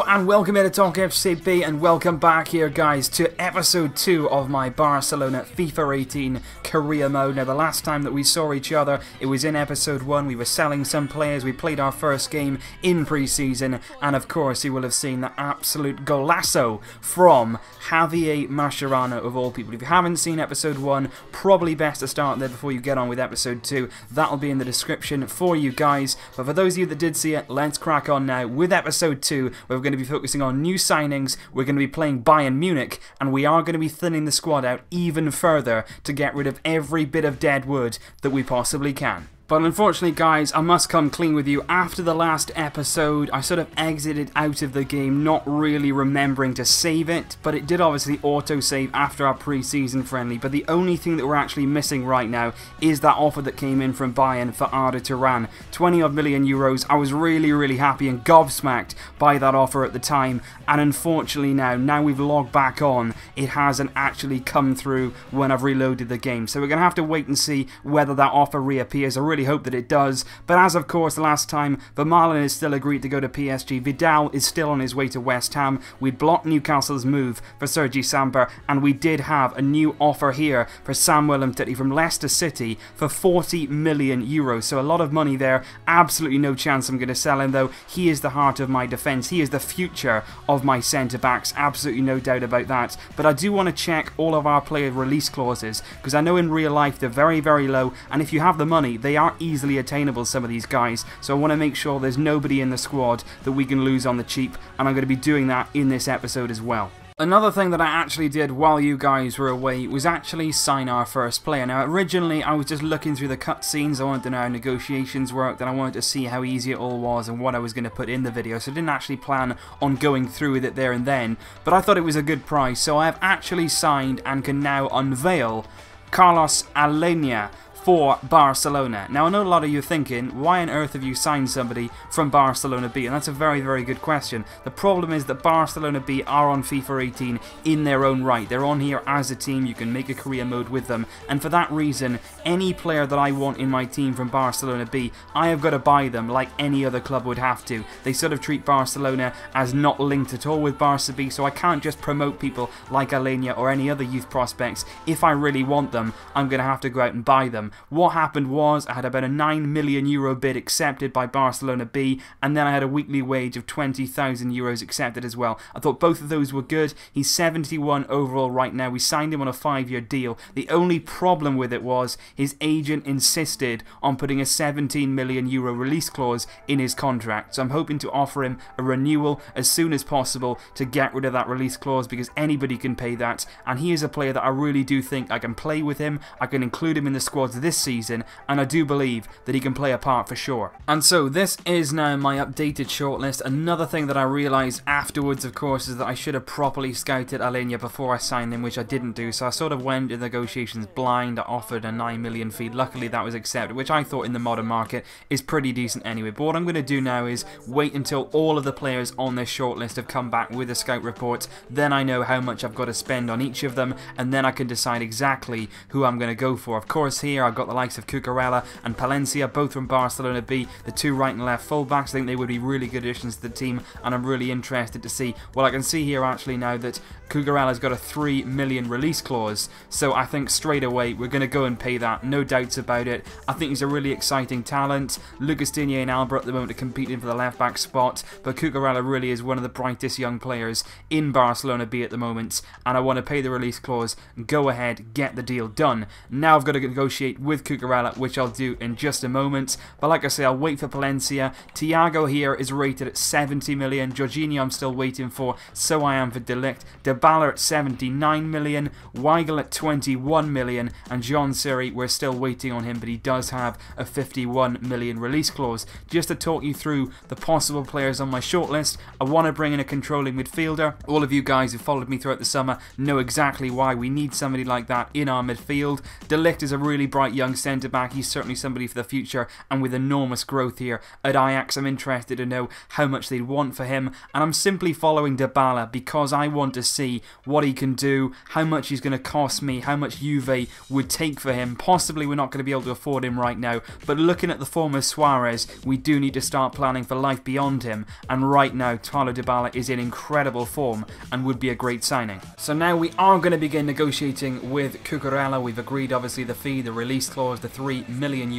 and welcome here to Talk FCB, and welcome back here guys to episode 2 of my Barcelona FIFA 18 career mode. Now the last time that we saw each other, it was in episode 1, we were selling some players, we played our first game in pre-season, and of course you will have seen the absolute golazo from Javier Mascherano of all people. If you haven't seen episode 1, probably best to start there before you get on with episode 2. That'll be in the description for you guys, but for those of you that did see it, let's crack on now with episode 2, where we're going to be focusing on new signings. We're going to be playing Bayern Munich, and we are going to be thinning the squad out even further to get rid of every bit of dead wood that we possibly can. But unfortunately guys, I must come clean with you. After the last episode, I sort of exited out of the game, not really remembering to save it, but it did obviously auto-save after our pre-season friendly. But the only thing that we're actually missing right now is that offer that came in from Bayern for Arda Turan. 20-odd million euros. I was really happy and gobsmacked by that offer at the time, and unfortunately now we've logged back on, it hasn't actually come through when I've reloaded the game. So we're going to have to wait and see whether that offer reappears. I really hope that it does, but as of course last time, Vermaelen is still agreed to go to PSG, Vidal is still on his way to West Ham, we blocked Newcastle's move for Sergi Samper, and we did have a new offer here for Samuel Umtiti from Leicester City for 40 million euros, so a lot of money there. Absolutely no chance I'm going to sell him though. He is the heart of my defence, he is the future of my centre-backs, absolutely no doubt about that. But I do want to check all of our player release clauses, because I know in real life they're very low, and if you have the money, they are easily attainable, some of these guys, so I want to make sure there's nobody in the squad that we can lose on the cheap, and I'm going to be doing that in this episode as well. Another thing that I actually did while you guys were away was actually sign our first player. Now originally I was just looking through the cutscenes, I wanted to know how negotiations worked, and I wanted to see how easy it all was and what I was going to put in the video, so I didn't actually plan on going through with it there and then, but I thought it was a good price, so I have actually signed and can now unveil Carlos Iniesta for Barcelona. Now I know a lot of you are thinking, why on earth have you signed somebody from Barcelona B? And that's a very good question. The problem is that Barcelona B are on FIFA 18 in their own right. They're on here as a team, you can make a career mode with them, and for that reason, any player that I want in my team from Barcelona B, I have got to buy them like any other club would have to. They sort of treat Barcelona as not linked at all with Barca B, so I can't just promote people like Iniesta or any other youth prospects. If I really want them, I'm going to have to go out and buy them. What happened was I had about a 9 million euro bid accepted by Barcelona B, and then I had a weekly wage of 20,000 euros accepted as well. I thought both of those were good. He's 71 overall right now. We signed him on a 5-year deal. The only problem with it was his agent insisted on putting a 17 million euro release clause in his contract. So I'm hoping to offer him a renewal as soon as possible to get rid of that release clause, because anybody can pay that, and he is a player that I really do think I can play with him. I can include him in the squads this season, and I do believe that he can play a part for sure. And so this is now my updated shortlist. Another thing that I realised afterwards, of course, is that I should have properly scouted Iniesta before I signed him, which I didn't do, so I sort of went in negotiations blind. I offered a 9 million fee. Luckily that was accepted, which I thought in the modern market is pretty decent anyway. But what I'm going to do now is wait until all of the players on this shortlist have come back with a scout report, then I know how much I've got to spend on each of them, and then I can decide exactly who I'm going to go for. Of course here I've got the likes of Karela and Palencia, both from Barcelona B, the two right and left fullbacks. I think they would be really good additions to the team, and I'm really interested to see. Well, I can see here actually now that Karela's got a 3 million release clause, so I think straight away we're going to go and pay that, no doubts about it. I think he's a really exciting talent. Lucas Digne and Albert at the moment are competing for the left back spot, but Karela really is one of the brightest young players in Barcelona B at the moment, and I want to pay the release clause, go ahead, get the deal done. Now I've got to negotiate with Karela, which I'll do in just a moment, but like I say, I'll wait for Palencia. Thiago here is rated at 70 million, Jorginho I'm still waiting for, so I am for De Ligt, Dybala at 79 million, Weigl at 21 million, and John Siri, we're still waiting on him, but he does have a 51 million release clause. Just to talk you through the possible players on my shortlist, I want to bring in a controlling midfielder. All of you guys who followed me throughout the summer know exactly why we need somebody like that in our midfield. De Ligt is a really bright bright young centre-back. He's certainly somebody for the future, and with enormous growth here at Ajax, I'm interested to know how much they'd want for him, and I'm simply following Dybala because I want to see what he can do, how much he's going to cost me, how much Juve would take for him. Possibly we're not going to be able to afford him right now, but looking at the form of Suarez, we do need to start planning for life beyond him, and right now Paulo Dybala is in incredible form and would be a great signing. So now we are going to begin negotiating with Karela. We've agreed obviously the fee, the release clause, the €3 million,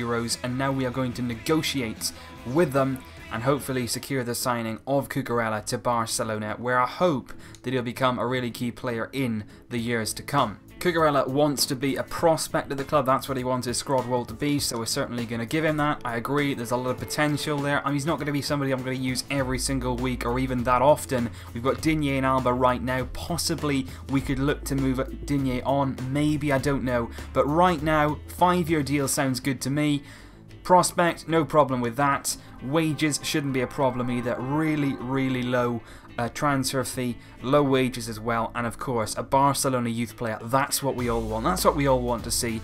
and now we are going to negotiate with them and hopefully secure the signing of Karela to Barcelona, where I hope that he'll become a really key player in the years to come. Karela wants to be a prospect at the club. That's what he wants his squad role to be, so we're certainly going to give him that. I agree, there's a lot of potential there. I mean, he's not going to be somebody I'm going to use every single week or even that often. We've got Digne and Alba right now. Possibly we could look to move Digne on, maybe, I don't know. But right now, 5-year deal sounds good to me. Prospect, no problem with that. Wages shouldn't be a problem either. Really, really low transfer fee, low wages as well, and of course a Barcelona youth player. That's what we all want. That's what we all want to see.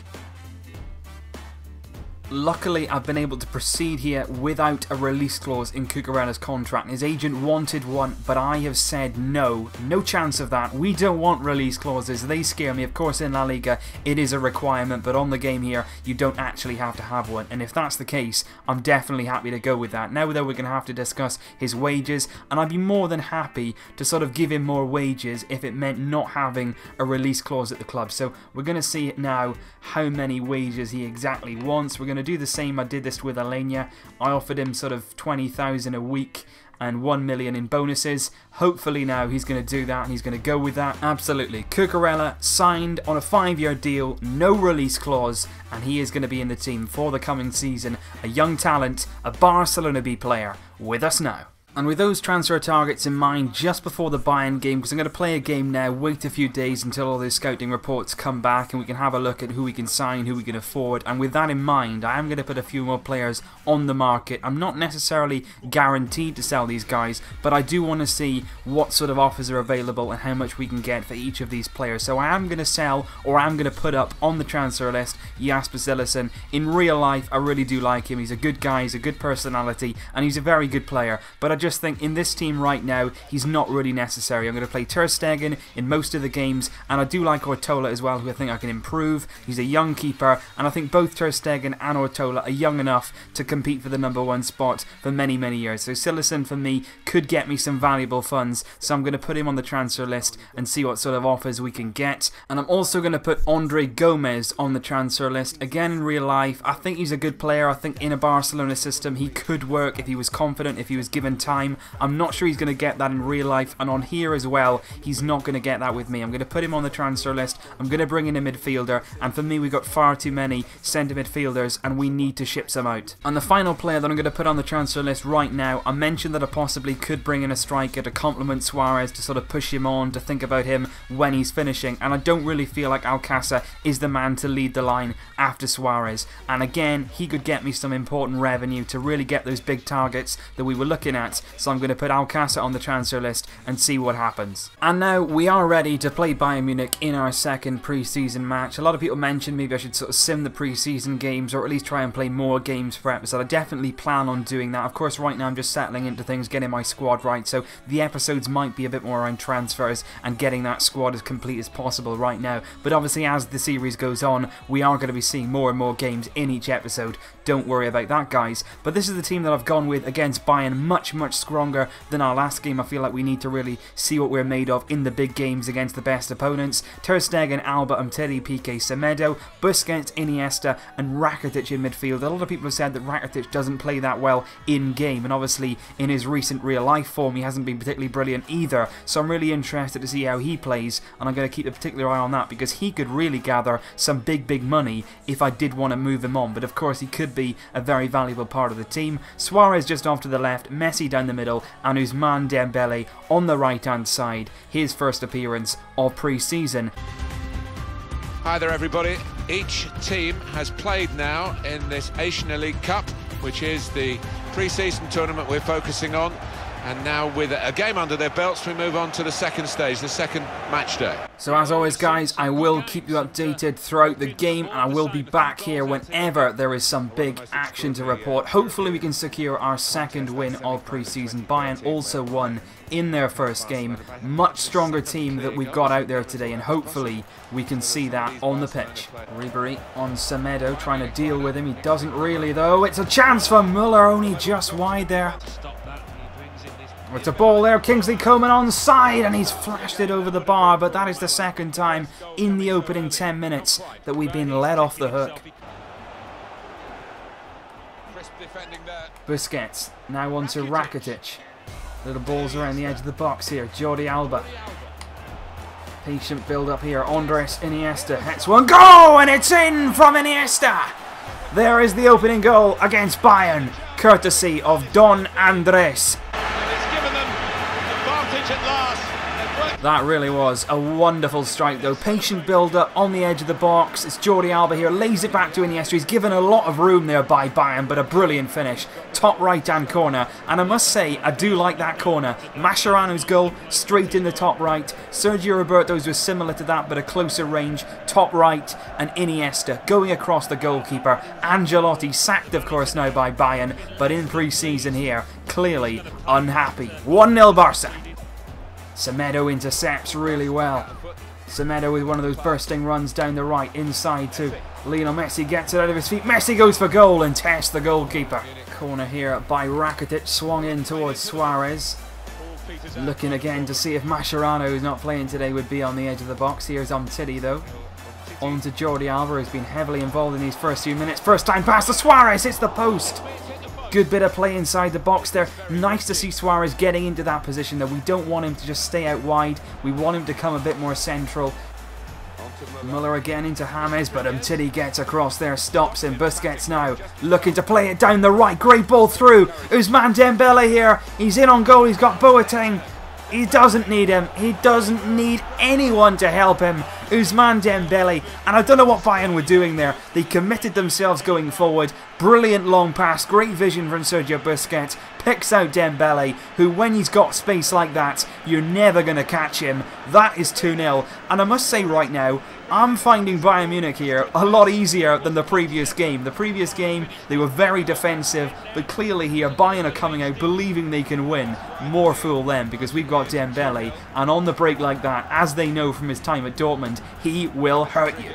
Luckily, I've been able to proceed here without a release clause in Karela's contract. His agent wanted one, but I have said no. No chance of that. We don't want release clauses. They scare me. Of course, in La Liga, it is a requirement, but on the game here, you don't actually have to have one. And if that's the case, I'm definitely happy to go with that. Now, though, we're going to have to discuss his wages, and I'd be more than happy to sort of give him more wages if it meant not having a release clause at the club. So we're going to see now how many wages he exactly wants. We're going to do the same. I did this with Alenia. I offered him sort of 20,000 a week and 1 million in bonuses. Hopefully now he's going to do that and he's going to go with that. Absolutely. Karela signed on a 5-year deal, no release clause, and he is going to be in the team for the coming season. A young talent, a Barcelona B player with us now. And with those transfer targets in mind, just before the Bayern game, because I'm going to play a game now, wait a few days until all those scouting reports come back and we can have a look at who we can sign, who we can afford. And with that in mind, I am going to put a few more players on the market. I'm not necessarily guaranteed to sell these guys, but I do want to see what sort of offers are available and how much we can get for each of these players. So I am going to sell, or I'm going to put up on the transfer list, Jasper Cillessen. In real life, I really do like him. He's a good guy, he's a good personality, and he's a very good player. But I just think in this team right now, he's not really necessary. I'm going to play Ter Stegen in most of the games, and I do like Ortola as well, who I think I can improve. He's a young keeper, and I think both Ter Stegen and Ortola are young enough to compete for the #1 spot for many, many years. So Cillessen for me could get me some valuable funds, so I'm going to put him on the transfer list and see what sort of offers we can get. And I'm also going to put Andre Gomez on the transfer list. Again, in real life, I think he's a good player. I think in a Barcelona system, he could work if he was confident, if he was given time. I'm not sure he's going to get that in real life, and on here as well, he's not going to get that with me. I'm going to put him on the transfer list. I'm going to bring in a midfielder, and for me, we've got far too many centre midfielders, and we need to ship some out. And the final player that I'm going to put on the transfer list right now, I mentioned that I possibly could bring in a striker to complement Suarez, to sort of push him on, to think about him when he's finishing, and I don't really feel like Alcácer is the man to lead the line after Suarez. And again, he could get me some important revenue to really get those big targets that we were looking at, so I'm going to put Alcácer on the transfer list and see what happens. And now we are ready to play Bayern Munich in our second pre-season match. A lot of people mentioned maybe I should sort of sim the pre-season games, or at least try and play more games per episode. I definitely plan on doing that. Of course, right now I'm just settling into things, getting my squad right, so the episodes might be a bit more around transfers and getting that squad as complete as possible right now. But obviously, as the series goes on, we are going to be seeing more and more games in each episode. Don't worry about that, guys. But this is the team that I've gone with against Bayern, much, much stronger than our last game. I feel like we need to really see what we're made of in the big games against the best opponents. Ter Stegen, Alba, Umtiti, Piqué, Semedo, Busquets, Iniesta, and Rakitic in midfield. A lot of people have said that Rakitic doesn't play that well in game, and obviously in his recent real life form he hasn't been particularly brilliant either, so I'm really interested to see how he plays, and I'm going to keep a particular eye on that because he could really gather some big money if I did want to move him on. But of course he could be a very valuable part of the team. Suarez just off to the left, Messi down the middle, and Ousmane Dembele on the right hand side. His first appearance of pre-season. Hi there everybody. Each team has played now in this Asian League Cup, which is the pre-season tournament we're focusing on. And now with a game under their belts, we move on to the second stage, the second match day. So as always guys, I will keep you updated throughout the game, and I will be back here whenever there is some big action to report. Hopefully we can secure our second win of pre-season. Bayern also won in their first game. Much stronger team that we've got out there today, and hopefully we can see that on the pitch. Ribery on Semedo, trying to deal with him. He doesn't really though. It's a chance for Müller, only just wide there. It's a ball there, Kingsley Coman onside, and he's flashed it over the bar, but that is the second time in the opening 10 minutes that we've been let off the hook. Busquets, now on to Rakitic. Little balls around the edge of the box here, Jordi Alba. Patient build up here, Andres Iniesta hits one, go, and it's in from Iniesta! There is the opening goal against Bayern, courtesy of Don Andres. That really was a wonderful strike though. Patient build-up on the edge of the box. It's Jordi Alba here, lays it back to Iniesta. He's given a lot of room there by Bayern, but a brilliant finish. Top right-hand corner, and I must say, I do like that corner. Mascherano's goal, straight in the top right. Sergio Roberto's was similar to that, but a closer range. Top right, and Iniesta going across the goalkeeper. Ancelotti sacked, of course, now by Bayern, but in pre-season here, clearly unhappy. 1-0 Barca. Semedo intercepts really well. Semedo with one of those bursting runs down the right, inside to Lionel Messi, gets it out of his feet. Messi goes for goal and tests the goalkeeper. Corner here by Rakitic, swung in towards Suarez. Looking again to see if Mascherano, who's not playing today, would be on the edge of the box. Here's Umtiti though. On to Jordi Alba, who's been heavily involved in these first few minutes. First time pass to Suarez, hits the post. Good bit of play inside the box there. Nice to see Suarez getting into that position though. We don't want him to just stay out wide. We want him to come a bit more central. Müller again into James, but Umtiti gets across there, stops him. Busquets now looking to play it down the right. Great ball through. Ousmane Dembele here. He's in on goal. He's got Boateng. He doesn't need him. He doesn't need anyone to help him. Ousmane Dembele. And I don't know what Bayern were doing there. They committed themselves going forward. Brilliant long pass. Great vision from Sergio Busquets. Picks out Dembele, who when he's got space like that, you're never going to catch him. That is 2-0. And I must say right now, I'm finding Bayern Munich here a lot easier than the previous game. The previous game, they were very defensive, but clearly here, Bayern are coming out believing they can win. More fool them, because we've got Dembele, and on the break like that, as they know from his time at Dortmund, he will hurt you.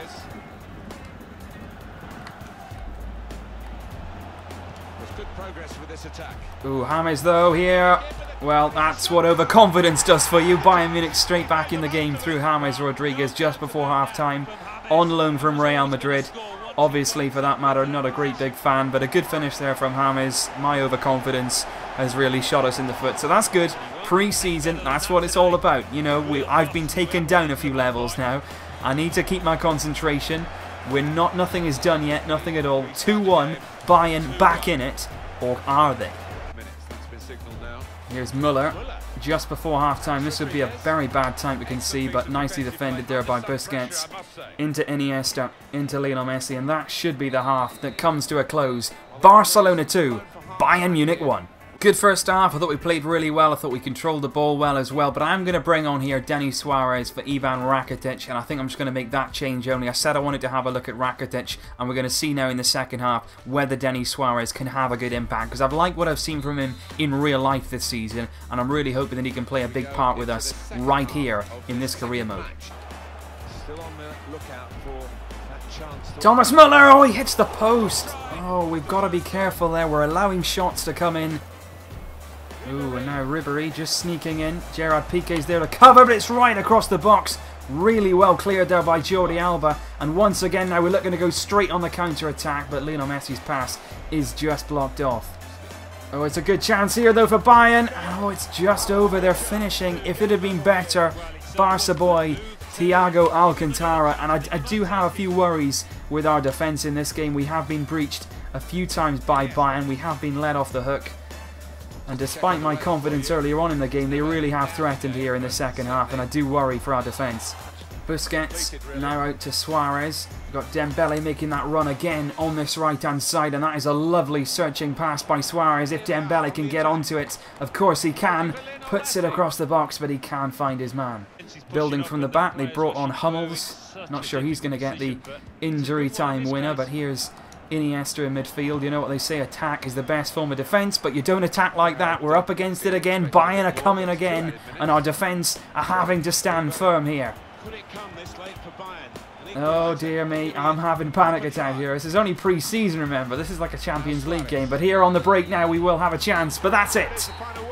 There's good progress with this attack. Ooh, James though here. Well, that's what overconfidence does for you. Bayern Munich straight back in the game through James Rodriguez just before half-time. On loan from Real Madrid. Obviously, for that matter, not a great big fan, but a good finish there from James. My overconfidence has really shot us in the foot, so that's good. Pre-season, that's what it's all about. You know, I've been taken down a few levels now. I need to keep my concentration. Nothing is done yet, nothing at all. 2-1, Bayern back in it, or are they? Here's Müller, just before half-time. This would be a very bad time to concede, but nicely defended there by Busquets. Into Iniesta, into Lionel Messi, and that should be the half that comes to a close. Barcelona 2, Bayern Munich 1. Good first half. I thought we played really well. I thought we controlled the ball well as well. But I'm going to bring on here Denis Suarez for Ivan Rakitic. And I think I'm just going to make that change only. I said I wanted to have a look at Rakitic. And we're going to see now in the second half whether Denis Suarez can have a good impact. Because I've liked what I've seen from him in real life this season. And I'm really hoping that he can play a big part with us right here in this career mode. Still on the lookout for that chance. Thomas Müller! Oh, he hits the post. Oh, we've got to be careful there. We're allowing shots to come in. Ooh, and now Ribery just sneaking in. Gerard Piqué's there to cover, but it's right across the box. Really well cleared there by Jordi Alba. And once again, now we're looking to go straight on the counter-attack, but Lionel Messi's pass is just blocked off. Oh, it's a good chance here, though, for Bayern. Oh, it's just over. They're finishing. If it had been better, Barca boy, Thiago Alcantara. And I do have a few worries with our defence in this game. We have been breached a few times by Bayern. We have been let off the hook. And despite my confidence earlier on in the game, they really have threatened here in the second half, and I do worry for our defence. Busquets now out to Suarez. We've got Dembele making that run again on this right-hand side, and that is a lovely searching pass by Suarez. If Dembele can get onto it, of course he can. Puts it across the box, but he can't find his man. Building from the back, they brought on Hummels. Not sure he's going to get the injury time winner, but here's Iniesta in midfield. You know what they say, attack is the best form of defence, but you don't attack like that. We're up against it again. Bayern are coming again, and our defence are having to stand firm here. Oh dear me, I'm having a panic attack here. This is only pre-season, remember. This is like a Champions League game, but here on the break now we will have a chance, but that's it.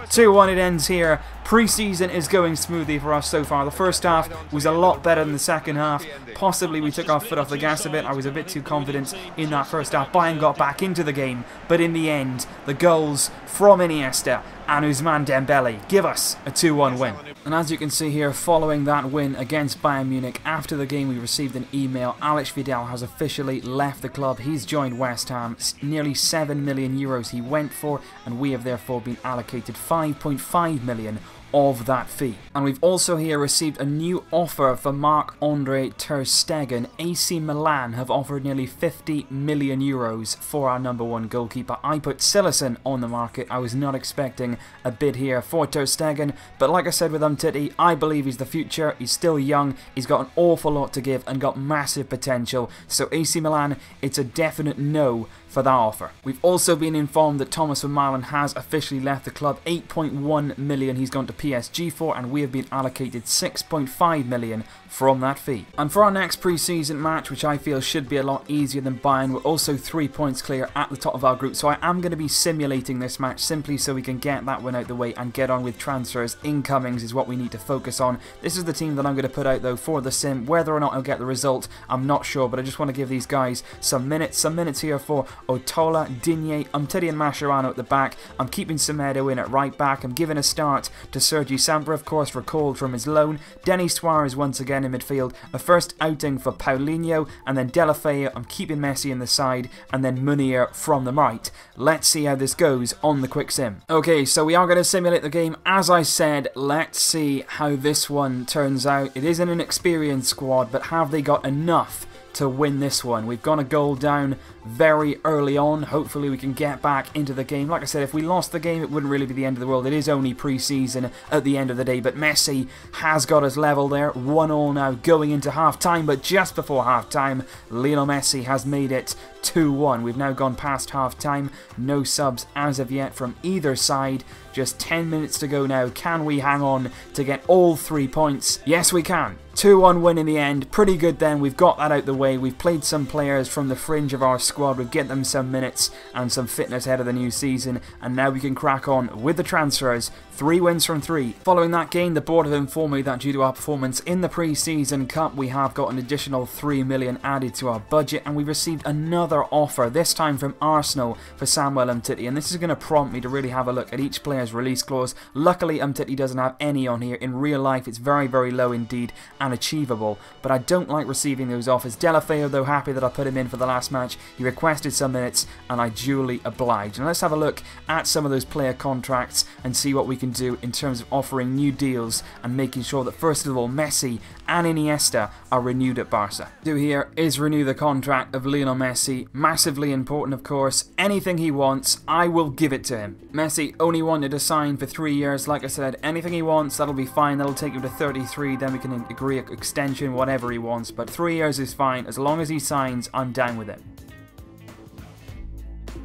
2-1 it ends here. Pre-season is going smoothly for us so far. The first half was a lot better than the second half. Possibly we took our foot off the gas a bit. I was a bit too confident in that first half. Bayern got back into the game, but in the end, the goals from Iniesta and Ousmane Dembele give us a 2-1 win. And as you can see here, following that win against Bayern Munich, after the game we received an email. Alex Vidal has officially left the club. He's joined West Ham. Nearly 7 million euros he went for, and we have therefore been allocated 5.5 million of that fee. And we've also here received a new offer for Marc-Andre ter Stegen. AC Milan have offered nearly 50 million euros for our #1 goalkeeper. I put Sillerson on the market. I was not expecting a bid here for ter Stegen, but like I said with Umtiti, I believe he's the future. He's still young, he's got an awful lot to give and got massive potential. So AC Milan, it's a definite no for that offer. We've also been informed that Thomas Vermaelen has officially left the club. 8.1 million he's gone to PSG for, and we have been allocated 6.5 million from that fee. And for our next pre-season match, which I feel should be a lot easier than Bayern, we're also 3 points clear at the top of our group, so I am going to be simulating this match simply so we can get that one out the way and get on with transfers. Incomings is what we need to focus on. This is the team that I'm going to put out though for the sim. Whether or not I'll get the result, I'm not sure, but I just want to give these guys some minutes here for Otola, Digne, Umtiti and Mascherano at the back. I'm keeping Semedo in at right back. I'm giving a start to Sergi Sambra, of course, recalled from his loan. Denis Suarez once again in midfield. A first outing for Paulinho, and then Deulofeu. I'm keeping Messi in the side, and then Munir from the right. Let's see how this goes on the quick sim. Okay, so we are going to simulate the game. As I said, let's see how this one turns out. It is an inexperienced squad, but have they got enough to win this one? We've gone a goal down very early on. Hopefully we can get back into the game. Like I said, if we lost the game, it wouldn't really be the end of the world. It is only pre-season at the end of the day, but Messi has got us level there. 1-1 now going into half-time, but just before half-time, Lionel Messi has made it 2-1. We've now gone past half-time. No subs as of yet from either side. Just 10 minutes to go now. Can we hang on to get all 3 points? Yes, we can. 2-1 win in the end. Pretty good then. We've got that out the way. We've played some players from the fringe of our squad. We've get them some minutes and some fitness ahead of the new season. And now we can crack on with the transfers. 3 wins from 3. Following that game, the board have informed me that due to our performance in the pre-season cup, we have got an additional 3 million added to our budget, and we received another offer, this time from Arsenal, for Samuel Umtiti. And this is going to prompt me to really have a look at each player's release clause. Luckily, Umtiti doesn't have any on here. In real life, it's very, very low indeed and achievable, but I don't like receiving those offers. Deulofeu, though, happy that I put him in for the last match. He requested some minutes, and I duly obliged. And let's have a look at some of those player contracts and see what we can do in terms of offering new deals and making sure that, first of all, Messi and Iniesta are renewed at Barca. Do here is renew the contract of Lionel Messi. Massively important, of course. Anything he wants, I will give it to him. Messi only wanted to sign for 3 years. Like I said, anything he wants, that'll be fine. That'll take him to 33. Then we can agree an extension, whatever he wants. But 3 years is fine. As long as he signs, I'm down with it.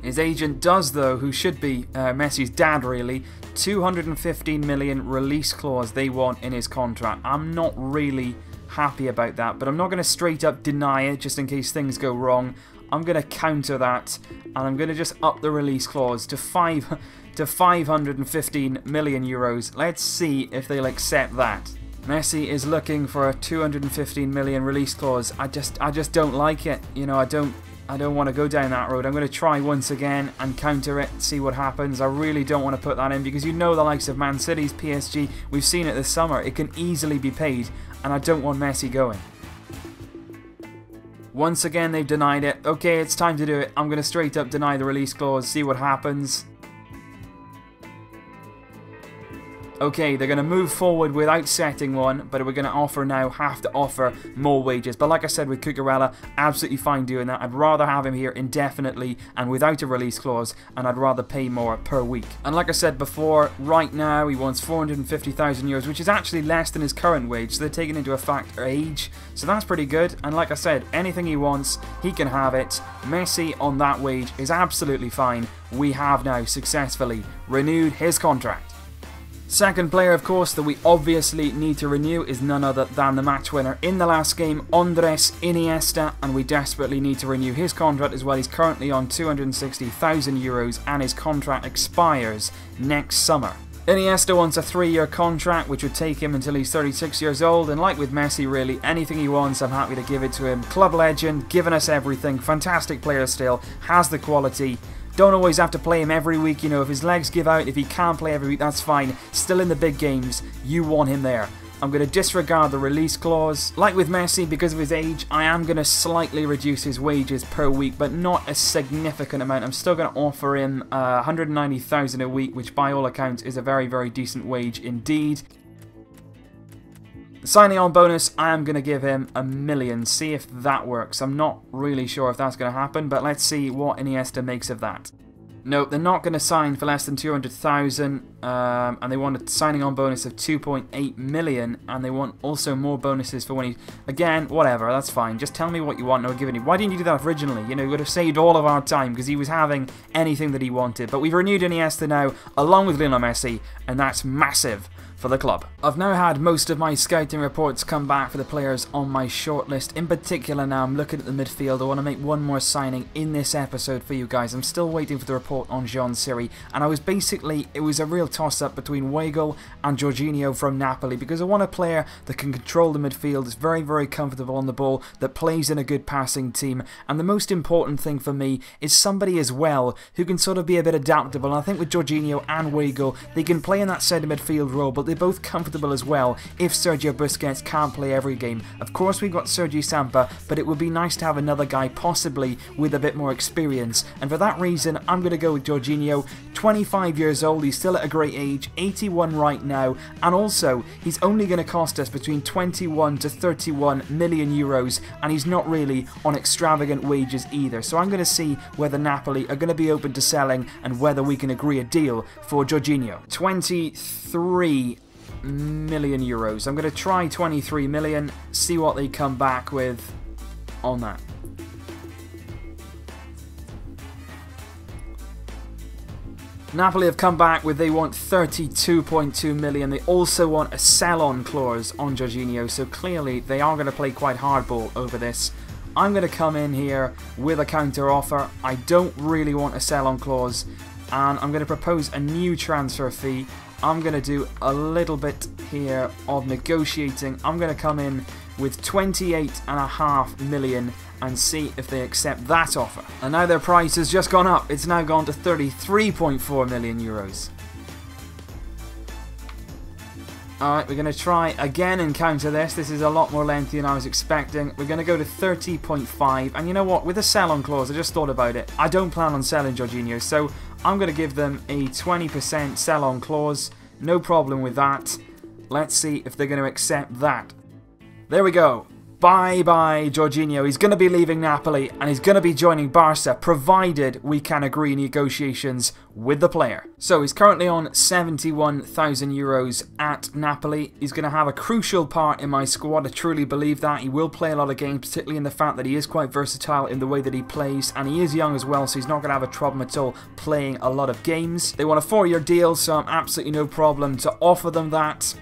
His agent does, though, who should be Messi's dad, really. 215 million release clause they want in his contract. I'm not really happy about that, but I'm not going to straight up deny it just in case things go wrong. I'm going to counter that, and I'm going to just up the release clause to 515 million euros. Let's see if they'll accept that. Messi is looking for a 215 million release clause. I just don't like it. You know, I don't want to go down that road. I'm going to try once again and counter it, see what happens. I really don't want to put that in because you know the likes of Man City's, PSG, we've seen it this summer. It can easily be paid, and I don't want Messi going. Once again, they've denied it. Okay, it's time to do it. I'm going to straight up deny the release clause, see what happens. Okay, they're going to move forward without setting one, but we're going to have to offer more wages. But like I said with Karela, absolutely fine doing that. I'd rather have him here indefinitely and without a release clause, and I'd rather pay more per week. And like I said before, right now he wants 450,000 euros, which is actually less than his current wage, so they're taking into effect age, so that's pretty good. And like I said, anything he wants, he can have it. Messi on that wage is absolutely fine. We have now successfully renewed his contract. Second player, of course, that we obviously need to renew is none other than the match winner in the last game, Andres Iniesta, and we desperately need to renew his contract as well. He's currently on 260,000 euros and his contract expires next summer. Iniesta wants a 3-year contract, which would take him until he's 36 years old, and like with Messi, really, anything he wants, I'm happy to give it to him. Club legend, giving us everything, fantastic player still, has the quality. Don't always have to play him every week, you know, if his legs give out, if he can't play every week, that's fine. Still in the big games, you want him there. I'm going to disregard the release clause. Like with Messi, because of his age, I am going to slightly reduce his wages per week, but not a significant amount. I'm still going to offer him 190,000 a week, which by all accounts is a very, very decent wage indeed. The signing on bonus, I am going to give him 1 million. See if that works. I'm not really sure if that's going to happen, but let's see what Iniesta makes of that. Nope, they're not going to sign for less than 200,000, and they want a signing on bonus of 2.8 million, and they want also more bonuses for when he... Again, whatever, that's fine. Just tell me what you want and I'll give it to you. Why didn't you do that originally? You know, you would have saved all of our time because he was having anything that he wanted. But we've renewed Iniesta now, along with Lionel Messi, and that's massive for the club. I've now had most of my scouting reports come back for the players on my shortlist. In particular now, I'm looking at the midfield. I want to make one more signing in this episode for you guys. I'm still waiting for the report on Jean Siri, and it was a real toss-up between Weigl and Jorginho from Napoli, because I want a player that can control the midfield, is very, very comfortable on the ball, that plays in a good passing team, and the most important thing for me is somebody as well who can sort of be a bit adaptable. And I think with Jorginho and Weigl, they can play in that centre midfield role, but they're both comfortable as well if Sergio Busquets can't play every game. Of course we've got Sergi Sampa, but it would be nice to have another guy possibly with a bit more experience, and for that reason I'm going to go with Jorginho. 25 years old, he's still at a great age, 81 right now, and also he's only going to cost us between 21 to 31 million euros, and he's not really on extravagant wages either. So I'm going to see whether Napoli are going to be open to selling and whether we can agree a deal for Jorginho. 23 million euros. I'm going to try 23 million, see what they come back with on that. Napoli have come back with they want 32.2 million. They also want a sell-on clause on Jorginho, so clearly they are going to play quite hardball over this. I'm going to come in here with a counter offer. I don't really want a sell-on clause, and I'm going to propose a new transfer fee. I'm going to do a little bit here of negotiating. I'm going to come in with 28.5 million and see if they accept that offer. And now their price has just gone up. It's now gone to 33.4 million euros. Alright, we're going to try again and counter this. This is a lot more lengthy than I was expecting. We're going to go to 30.5. And you know what? With a sell-on clause, I just thought about it. I don't plan on selling Jorginho, so I'm going to give them a 20% sell-on clause. No problem with that. Let's see if they're going to accept that. There we go. Bye-bye, Jorginho. He's going to be leaving Napoli and he's going to be joining Barca, provided we can agree negotiations with the player. So he's currently on 71,000 euros at Napoli. He's going to have a crucial part in my squad. I truly believe that. He will play a lot of games, particularly in the fact that he is quite versatile in the way that he plays, and he is young as well, so he's not going to have a problem at all playing a lot of games. They want a 4-year deal, so I'm absolutely no problem to offer them that.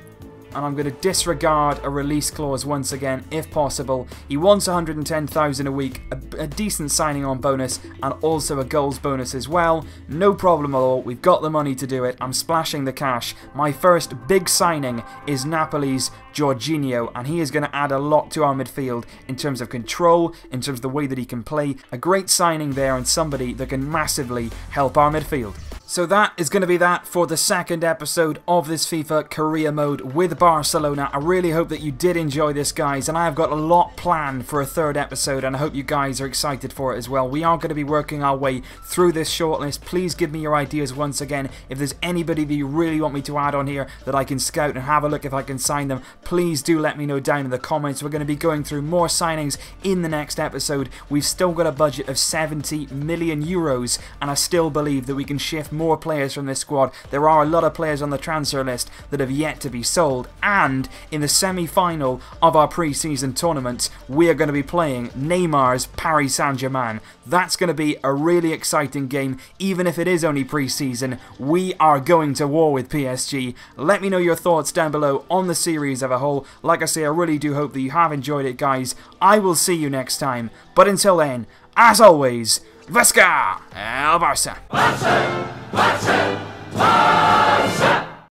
And I'm going to disregard a release clause once again, if possible. He wants 110,000 a week, a decent signing on bonus, and also a goals bonus as well. No problem at all. We've got the money to do it. I'm splashing the cash. My first big signing is Napoli's Jorginho, and he is going to add a lot to our midfield in terms of control, in terms of the way that he can play. A great signing there, and somebody that can massively help our midfield. So that is going to be that for the second episode of this FIFA career mode with Barcelona. I really hope that you did enjoy this, guys, and I have got a lot planned for a third episode, and I hope you guys are excited for it as well. We are going to be working our way through this shortlist. Please give me your ideas once again. If there's anybody that you really want me to add on here that I can scout and have a look if I can sign them, please do let me know down in the comments. We're going to be going through more signings in the next episode. We've still got a budget of 70 million euros, and I still believe that we can shift more players from this squad. There are a lot of players on the transfer list that have yet to be sold, and in the semi-final of our pre-season tournament we are going to be playing Neymar's Paris Saint-Germain. That's going to be a really exciting game. Even if it is only pre-season, we are going to war with PSG. Let me know your thoughts down below on the series as a whole. Like I say, I really do hope that you have enjoyed it, guys. I will see you next time, but until then, as always, Vesca El Barça!